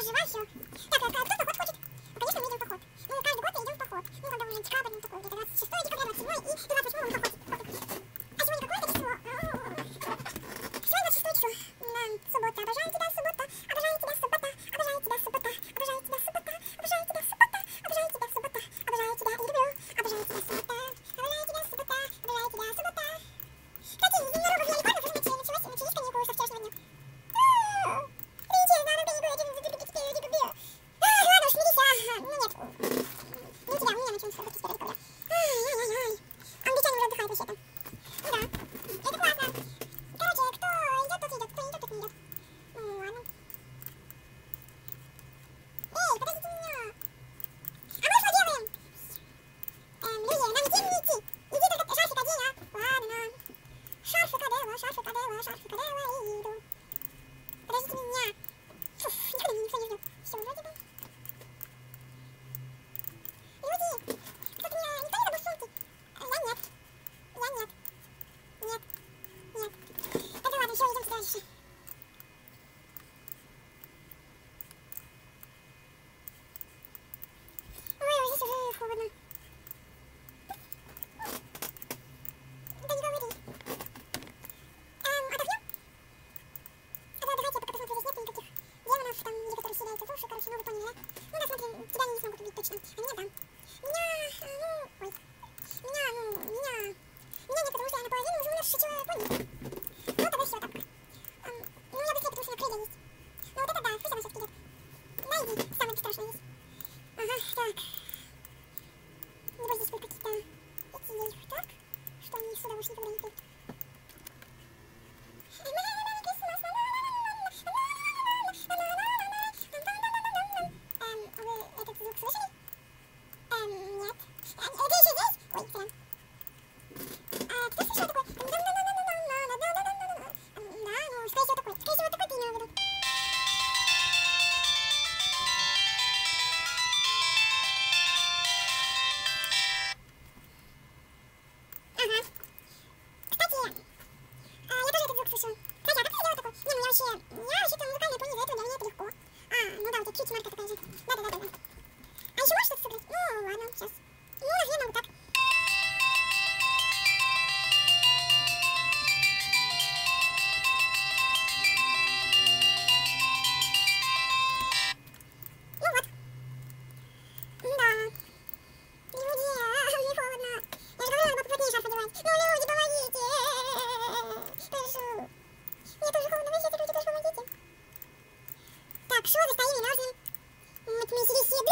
жива, все. Так, а кто в поход хочет? Ну, конечно, мы идем в поход. Мы каждый год идем в поход. Ну, когда уже декабрь, ну, такой, где-то 26 декабря, 27 и 28 мы в поход. А сегодня какое-то число? Сегодня 26 число. Суббота. Обожаю тебя, суббота. Обожаю тебя, суббота. Обожаю тебя, суббота. Обожаю тебя, суббота. Обожаю тебя, суббота. Обожаю тебя, суббота. Обожаю тебя и люблю. Обожаю тебя, суббота. Обожаю тебя, суббота. Обожаю тебя, суббота. Кстати, из единорогов я не помню, уже ничего себе, начались каникулы со вчерашнего дня. Ладно, уж смирись, ну нет. Не у тебя, у меня начнется 31 декабря. Ай-яй-яй. Англичане уже отдыхают вообще там. Да, это классно. Короче, кто идет, тот идет, кто не идет, тот не идет. Ну ладно. Эй, подождите меня. А мы что делаем? Люди, нам нигде не идти. Иди только шарфик одень, а? Ладно. Шарфик одела, шарфик одела, шарфик одела и иду. Подождите меня. Фуф, никуда никто не ждет. Все, вроде бы. Люди, кто-то меня, никто не забыл сумки? Я нет. Я нет. Нет. Нет. Это ладно, все, идем дальше. Ой, здесь уже холодно. Да не говори. Отдохнем? Давайте, пока посмотрю, здесь нет никаких демонов, там, или которые вселяются в уши, короче, ну вы поняли, да? Ну да, смотри, тебя они не смогут убить точно, а меня да. Меня нет, потому что я наполовину уже умершего пони. Ну тогда все так. Ну я быстрее, потому что на крылья есть. Ну вот это да, пусть она сейчас придет. Да, иди, самое страшное есть. Ага, так. Небось здесь будут какие-то эти, так, что они сюда уж никогда не придут. Вы этот звук слышали? Нет. Это еще здесь? Ой, прям. Кто слышал такой? Да, ну, скорее всего такой. Скорее всего такой ты имела в виду. Ага. Кстати, я тоже этот звук слышу. Кстати, а как ты сделала такой? Не, я вообще-то музыкальная пони, из-за этого для меня это легко. Ну да, у тебя чуть марка такая же. Да. А еще можешь что-то сыграть? Ну, ладно, сейчас. Ну, наверное, вот так. Ну вот. Да. Люди, мне холодно. Я же говорила, надо поплотнее шарф одевать. Ну, люди, помогите. Прошу. Мне тоже холодно, вообще-то люди тоже помогите. Так, что за стоим и мерзнем? Вот мы сидим.